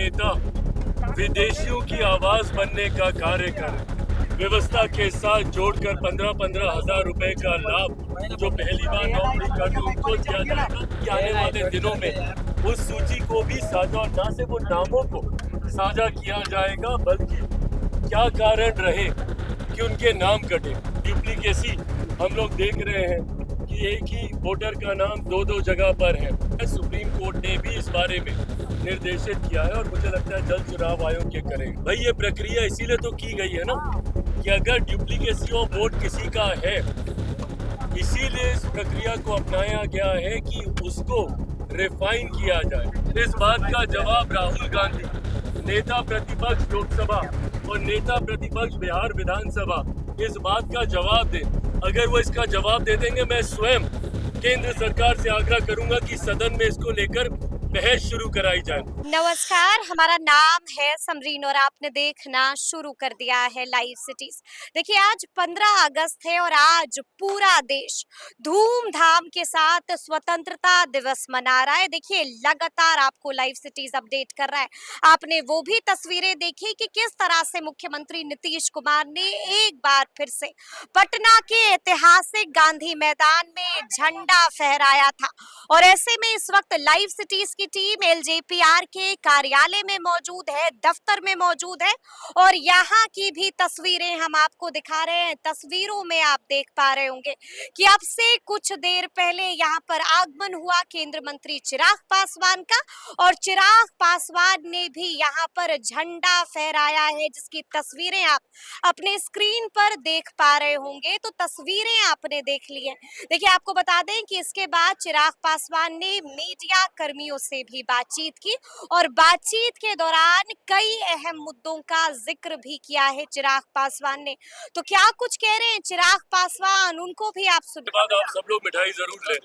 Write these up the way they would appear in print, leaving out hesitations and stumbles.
नेता विदेशियों की आवाज बनने का कार्य कर व्यवस्था के साथ जोड़कर 15-15 हजार रुपए का लाभ जो पहली बार नौकरी करते उनको दिया जाएगा कि आने वाले दिनों में उस सूची को भी साझा, और न सिर्फ उन नामों को साझा किया जाएगा बल्कि क्या कारण रहे कि उनके नाम कटे। डुप्लीकेसी हम लोग देख रहे हैं कि एक ही वोटर का नाम दो जगह पर है। सुप्रीम कोर्ट ने भी इस बारे में निर्देशित किया है और मुझे लगता है जल्द चुनाव आयोग के करेंगे। भाई ये प्रक्रिया इसीलिए तो की गई है ना कि अगर डुप्लीकेसी ऑफ वोट किसी का है, इसीलिए इस प्रक्रिया को अपनाया गया है कि उसको रिफाइन किया जाए। इस बात का जवाब राहुल गांधी, नेता प्रतिपक्ष लोकसभा और नेता प्रतिपक्ष बिहार विधानसभा, इस बात का जवाब दें। अगर वो इसका जवाब दे देंगे, मैं स्वयं केंद्र सरकार से आग्रह करूंगा कि सदन में इसको लेकर बहस शुरू कराई जाए। नमस्कार, हमारा नाम है समरीन और आपने देखना शुरू कर दिया है लाइव सिटीज। देखिए आज 15 अगस्त है और आज पूरा देश धूमधाम के साथ स्वतंत्रता दिवस मना रहा है। देखिए लगातार आपको लाइव सिटीज अपडेट कर रहा है। आपने वो भी तस्वीरें देखी कि किस तरह से मुख्यमंत्री नीतीश कुमार ने एक बार फिर से पटना के ऐतिहासिक गांधी मैदान में झंडा फहराया था। और ऐसे में इस वक्त लाइव सिटीज की टीम एलजेपीआर के कार्यालय में मौजूद है, दफ्तर में मौजूद है और यहाँ की भी तस्वीरें हम आपको दिखा रहे हैं। तस्वीरों में आप देख पा रहे होंगे कि अब से कुछ देर पहले यहाँ पर आगमन हुआ केंद्र मंत्री चिराग पासवान का और चिराग पासवान ने भी यहाँ पर झंडा फहराया है, जिसकी तस्वीरें आप अपने स्क्रीन पर देख पा रहे होंगे। तो तस्वीरें आपने देख ली है। देखिए आपको बता दें कि इसके बाद चिराग पासवान ने मीडिया कर्मियों से भी बातचीत की और बातचीत के दौरान कई अहम मुद्दों का जिक्र भी किया है चिराग पासवान ने। तो क्या कुछ कह रहे हैं चिराग पासवान, उनको भी आप सुन। बाद आप सब लोग मिठाई जरूर लें।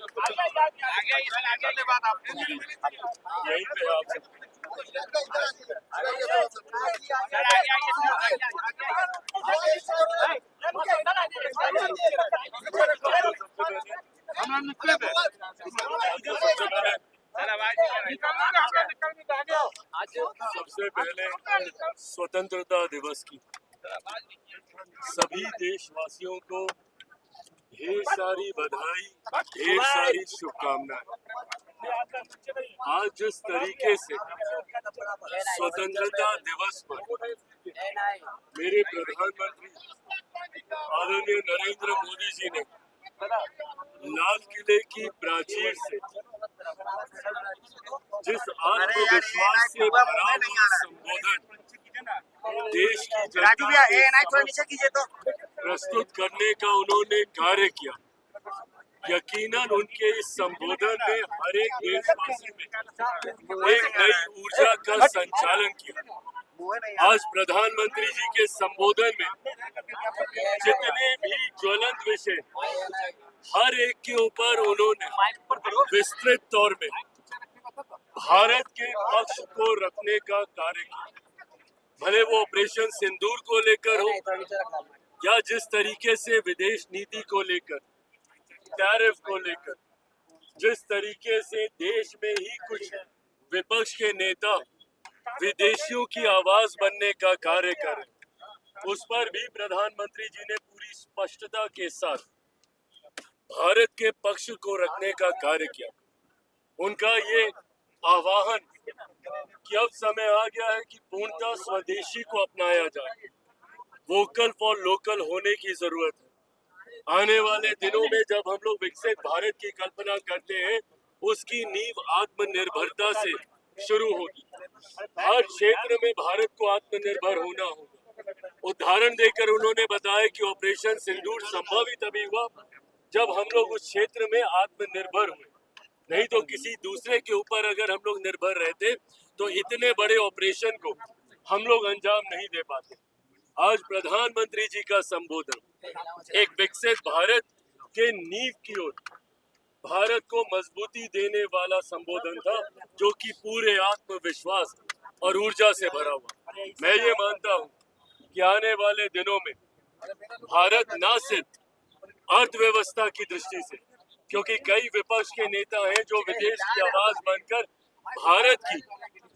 यहीं पे आप सबसे पहले स्वतंत्रता दिवस की सभी देशवासियों को ढेर सारी बधाई, ढेर सारी शुभकामनाएं। आज जिस तरीके से स्वतंत्रता दिवस पर मेरे प्रधानमंत्री आदरणीय नरेंद्र मोदी जी ने लाल किले की प्राचीर से जिस आत्मविश्वास से भरा हुआ संबोधन देश की जनता को प्रस्तुत करने का उन्होंने कार्य किया, यकीनन उनके इस संबोधन में हर एक देशवासी में एक नई ऊर्जा का संचालन किया। आज प्रधानमंत्री जी के संबोधन में जितने भी ज्वलंत विषय हर एक के ऊपर उन्होंने विस्तृत तौर में भारत के पक्ष को रखने का कार्य किया। भले वो ऑपरेशन सिंदूर को लेकर हो या जिस तरीके से विदेश नीति को लेकर, टैरिफ को लेकर, जिस तरीके से देश में ही कुछ विपक्ष के नेता विदेशियों की आवाज बनने का कार्य करें, उस पर भी प्रधानमंत्री जी ने पूरी स्पष्टता के साथ भारत के पक्ष को रखने का कार्य किया। उनका ये आह्वान कि अब समय आ गया है कि पूर्णतः स्वदेशी को अपनाया जाए, वोकल फॉर लोकल होने की जरूरत है। आने वाले दिनों में जब हम लोग विकसित भारत की कल्पना करते हैं, उसकी नींव आत्मनिर्भरता से शुरू होगी। हर क्षेत्र में भारत को आत्मनिर्भर होना होगा। उदाहरण देकर उन्होंने बताया कि ऑपरेशन सिंदूर संभव ही तभी हुआ जब हम लोग उस क्षेत्र में आत्मनिर्भर हुए, नहीं तो किसी दूसरे के ऊपर अगर हम लोग निर्भर रहते तो इतने बड़े ऑपरेशन को हम लोग अंजाम नहीं दे पाते। आज प्रधानमंत्री जी का संबोधन एक विकसित भारत के नींव की ओर भारत को मजबूती देने वाला संबोधन था, जो कि पूरे आत्मविश्वास और ऊर्जा से भरा हुआ। मैं ये मानता हूँ कि आने वाले दिनों में भारत न सिर्फ अर्थव्यवस्था की दृष्टि से, क्योंकि कई विपक्ष के नेता हैं जो विदेश की आवाज बनकर भारत की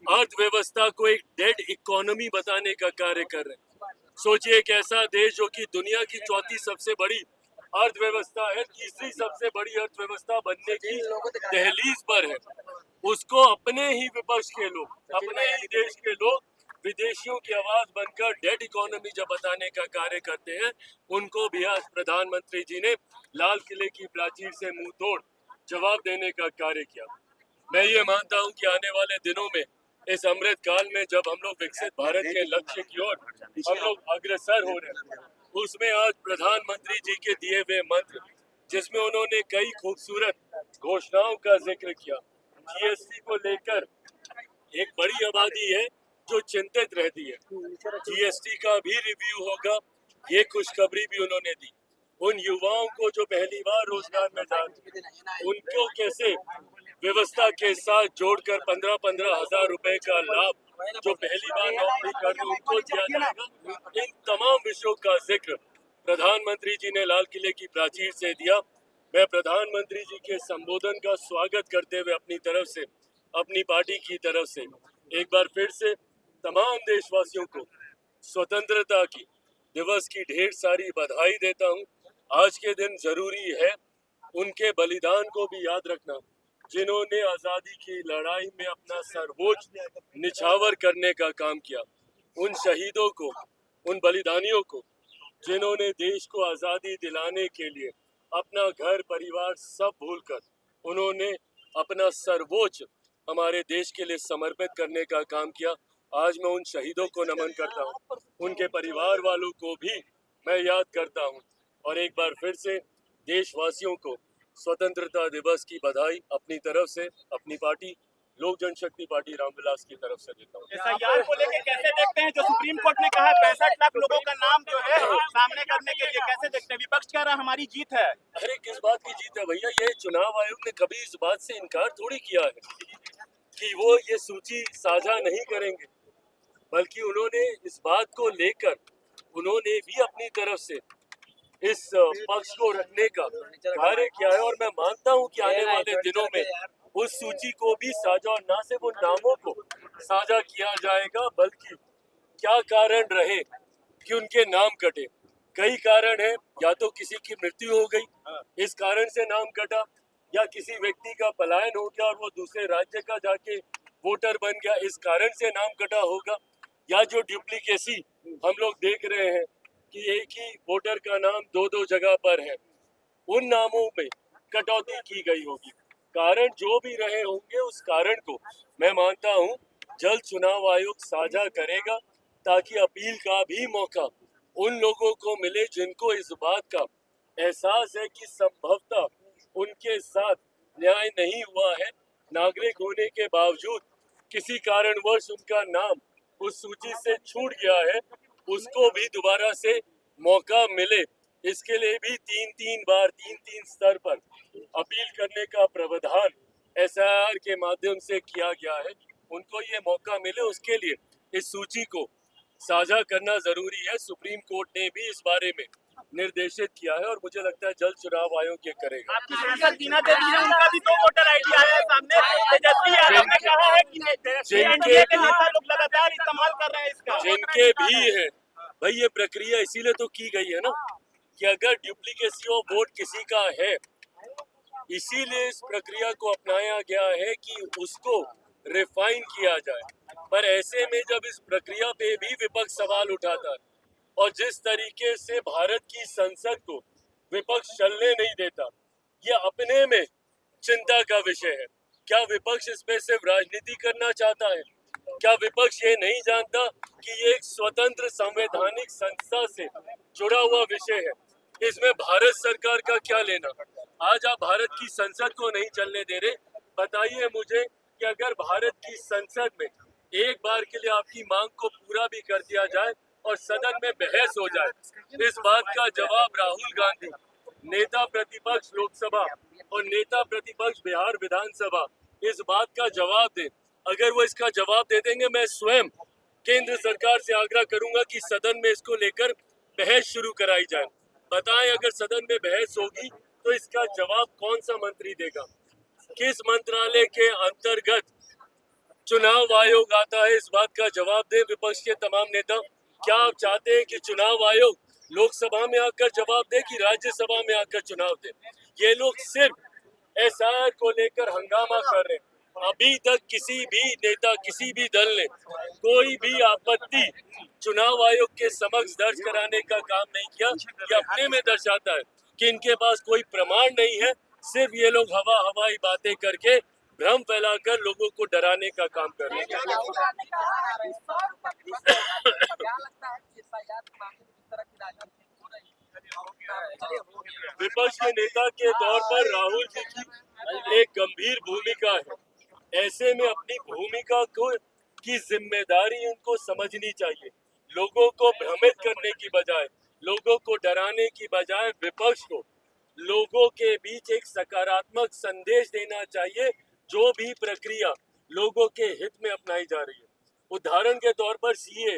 अर्थव्यवस्था को एक डेड इकोनॉमी बताने का कार्य कर रहे हैं। सोचिए एक ऐसा देश जो कि दुनिया की चौथी सबसे बड़ी अर्थव्यवस्था है, तीसरी सबसे बड़ी अर्थव्यवस्था बनने की दहलीज पर है, उसको अपने ही विपक्ष के लोग, अपने ही देश के लोग विदेशियों की आवाज बनकर डेड इकोनॉमी जब बताने का कार्य करते हैं, उनको भी आज प्रधानमंत्री जी ने लाल किले की प्राचीर से मुंह तोड़ जवाब देने का कार्य किया। मैं ये मानता हूं कि आने वाले दिनों में इस अमृत काल में जब हम लोग विकसित भारत के लक्ष्य की ओर हम लोग अग्रसर हो रहे हैं, उसमें आज प्रधानमंत्री जी के दिए हुए मंत्र, जिसमें उन्होंने कई खूबसूरत घोषणाओं का जिक्र किया। जीएसटी को लेकर एक बड़ी आबादी है जो चिंतित रहती है, जीएसटी का भी रिव्यू होगा, ये खुशखबरी भी उन्होंने दी। उन युवाओं को जो पहली बार रोजगार में जाते, उनको कैसे व्यवस्था के साथ जोड़कर 15-15 हजार रुपए का लाभ जो पहली बार नौकरी कर रहे उनको दिया जाएगा। इन तमाम विषयों का जिक्र प्रधानमंत्री जी ने लाल किले की प्राचीर से दिया। मैं प्रधानमंत्री जी के संबोधन का स्वागत करते हुए अपनी तरफ से, अपनी पार्टी की तरफ से एक बार फिर से तमाम देशवासियों को स्वतंत्रता की दिवस की ढेर सारी बधाई देता हूँ। आज के दिन जरूरी है उनके बलिदान को भी याद रखना, जिन्होंने आजादी की लड़ाई में अपना सर्वोच्च निछावर करने का काम किया। उन शहीदों को, उन बलिदानियों को, जिन्होंने देश को आजादी दिलाने के लिए अपना घर परिवार सब भूलकर उन्होंने अपना सर्वोच्च हमारे देश के लिए समर्पित करने का काम किया। आज मैं उन शहीदों को नमन करता हूँ, उनके परिवार वालों को भी मैं याद करता हूँ और एक बार फिर से देशवासियों को स्वतंत्रता दिवस की बधाई अपनी तरफ से, अपनी पार्टी लोक जनशक्ति पार्टी रामविलास की तरफ से देता हूँ। एसआईआर को लेकर कैसे देखते हैं, जो सुप्रीम कोर्ट ने कहा 65 लाख लोगों का नाम जो है सामने करने के लिए, कैसे देखते हैं? विपक्ष कह रहा हमारी जीत है। अरे किस बात की जीत है भैया, ये चुनाव आयोग ने कभी इस बात से इनकार थोड़ी किया है कि वो ये सूची साझा नहीं करेंगे, बल्कि उन्होंने इस बात को लेकर उन्होंने भी अपनी तरफ से इस पक्ष को रखने का कार्य किया है और मैं मानता हूं कि आने वाले दिनों में उस सूची को भी साझा, और न सिर्फ उन नामों को साझा किया जाएगा, बल्कि क्या कारण रहे कि उनके नाम कटे। कई कारण है, या तो किसी की मृत्यु हो गई इस कारण से नाम कटा, या किसी व्यक्ति का पलायन हो गया और वो दूसरे राज्य का जाके वोटर बन गया इस कारण से नाम कटा होगा, या जो डुप्लीकेसी हम लोग देख रहे हैं कि एक ही वोटर का नाम दो जगह पर है, उन नामों में कटौती की गई होगी। कारण जो भी रहे होंगे, उस कारण को मैं मानता हूं जल्द चुनाव आयोग साझा करेगा, ताकि अपील का भी मौका उन लोगों को मिले जिनको इस बात का एहसास है कि संभवतः उनके साथ न्याय नहीं हुआ है, नागरिक होने के बावजूद किसी कारणवश उनका नाम उस सूची से छूट गया है, उसको भी दोबारा से मौका मिले। इसके लिए भी तीन स्तर पर अपील करने का प्रावधान एसआईआर के माध्यम से किया गया है। उनको ये मौका मिले, उसके लिए इस सूची को साझा करना जरूरी है। सुप्रीम कोर्ट ने भी इस बारे में निर्देशित किया है और मुझे लगता है जल्द चुनाव आयोग ये करेगा। आपकी सांसद टीना देवी है, उनका भी 2 वोटर आईडी आया है सामने। तेजस्वी यादव ने कहा है कि एनडीए के नेता लोग लगातार इस्तेमाल कर रहे हैं इसका। जिनके भी है भाई, ये प्रक्रिया इसीलिए तो की गई है ना कि अगर डुप्लीकेसी ऑफ वोट किसी का है, इसीलिए इस प्रक्रिया को अपनाया गया है कि उसको रिफाइन किया जाए। पर ऐसे में जब इस प्रक्रिया पे भी विपक्ष सवाल उठाता है और जिस तरीके से भारत की संसद को विपक्ष चलने नहीं देता, ये अपने में चिंता का विषय है। क्या विपक्ष इसमें सिर्फ राजनीति करना चाहता है? क्या विपक्ष ये नहीं जानता कि ये एक स्वतंत्र संवैधानिक संस्था से जुड़ा हुआ विषय है? इसमें भारत सरकार का क्या लेना? आज आप भारत की संसद को नहीं चलने दे रहे। बताइए मुझे कि अगर भारत की संसद में एक बार के लिए आपकी मांग को पूरा भी कर दिया जाए और सदन में बहस हो जाए, इस बात का जवाब राहुल गांधी, नेता प्रतिपक्ष लोकसभा और नेता प्रतिपक्ष बिहार विधानसभा, इस बात का जवाब दें। अगर वो इसका जवाब दे देंगे, मैं स्वयं केंद्र सरकार से आग्रह करूंगा कि सदन में इसको लेकर बहस शुरू कराई जाए। बताएं, अगर सदन में बहस होगी तो इसका जवाब कौन सा मंत्री देगा? किस मंत्रालय के अंतर्गत चुनाव आयोग आता है, इस बात का जवाब दे विपक्ष के तमाम नेता। क्या आप चाहते हैं कि चुनाव आयोग लोकसभा में आकर जवाब दे कि राज्यसभा में आकर चुनाव दे? ये लोग सिर्फ एसआईआर को लेकर हंगामा कर रहे हैं। अभी तक किसी भी नेता, किसी भी दल ने कोई भी आपत्ति चुनाव आयोग के समक्ष दर्ज कराने का काम नहीं किया। ये अपने में दर्शाता है कि इनके पास कोई प्रमाण नहीं है। सिर्फ ये लोग हवाई बातें करके भ्रम फैलाकर लोगों को डराने का काम कर रहे हैं। विपक्ष के नेता के तौर पर राहुल जी की एक गंभीर भूमिका है। ऐसे में अपनी भूमिका को की जिम्मेदारी उनको समझनी चाहिए। लोगों को भ्रमित करने की बजाय, लोगों को डराने की बजाय विपक्ष को लोगों के बीच एक सकारात्मक संदेश देना चाहिए। जो भी प्रक्रिया लोगों के हित में अपनाई जा रही है, उदाहरण के तौर पर सीए,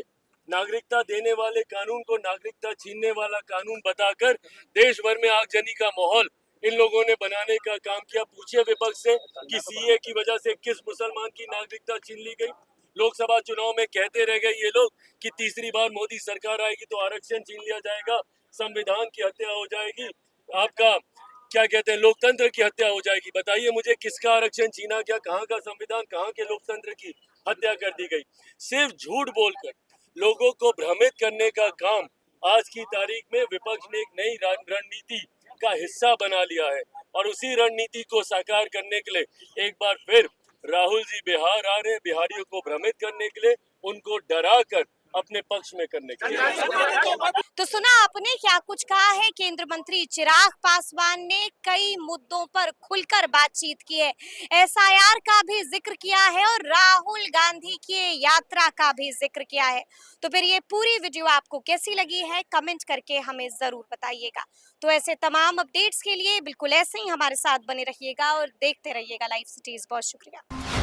नागरिकता देने वाले कानून को नागरिकता छीनने वाला कानून बताकर देश भर में आगजनी का माहौल इन लोगों ने बनाने का काम किया। पूछिए विपक्ष से कि सीए की वजह से किस मुसलमान की नागरिकता छीन ली गई। लोकसभा चुनाव में कहते रह गए ये लोग कि तीसरी बार मोदी सरकार आएगी तो आरक्षण छीन लिया जाएगा, संविधान की हत्या हो जाएगी, आपका क्या कहते हैं लोकतंत्र की हत्या हो जाएगी। बताइए मुझे किसका आरक्षण छीना गया, कहाँ का संविधान, कहाँ के लोकतंत्र की हत्या कर दी गई। सिर्फ झूठ बोलकर लोगों को भ्रमित करने का काम आज की तारीख में विपक्ष ने एक नई रणनीति का हिस्सा बना लिया है और उसी रणनीति को साकार करने के लिए एक बार फिर राहुल जी बिहार आ रहे हैं, बिहारियों को भ्रमित करने के लिए, उनको डरा कर अपने पक्ष में करने के लिए। तो सुना आपने क्या कुछ कहा है केंद्र मंत्री चिराग पासवान ने। कई मुद्दों पर खुलकर बातचीत की है, एसआईआर का भी जिक्र किया है और राहुल गांधी की यात्रा का भी जिक्र किया है। तो फिर ये पूरी वीडियो आपको कैसी लगी है, कमेंट करके हमें जरूर बताइएगा। तो ऐसे तमाम अपडेट्स के लिए बिल्कुल ऐसे ही हमारे साथ बने रहिएगा और देखते रहिएगा लाइव सिटीज। बहुत शुक्रिया।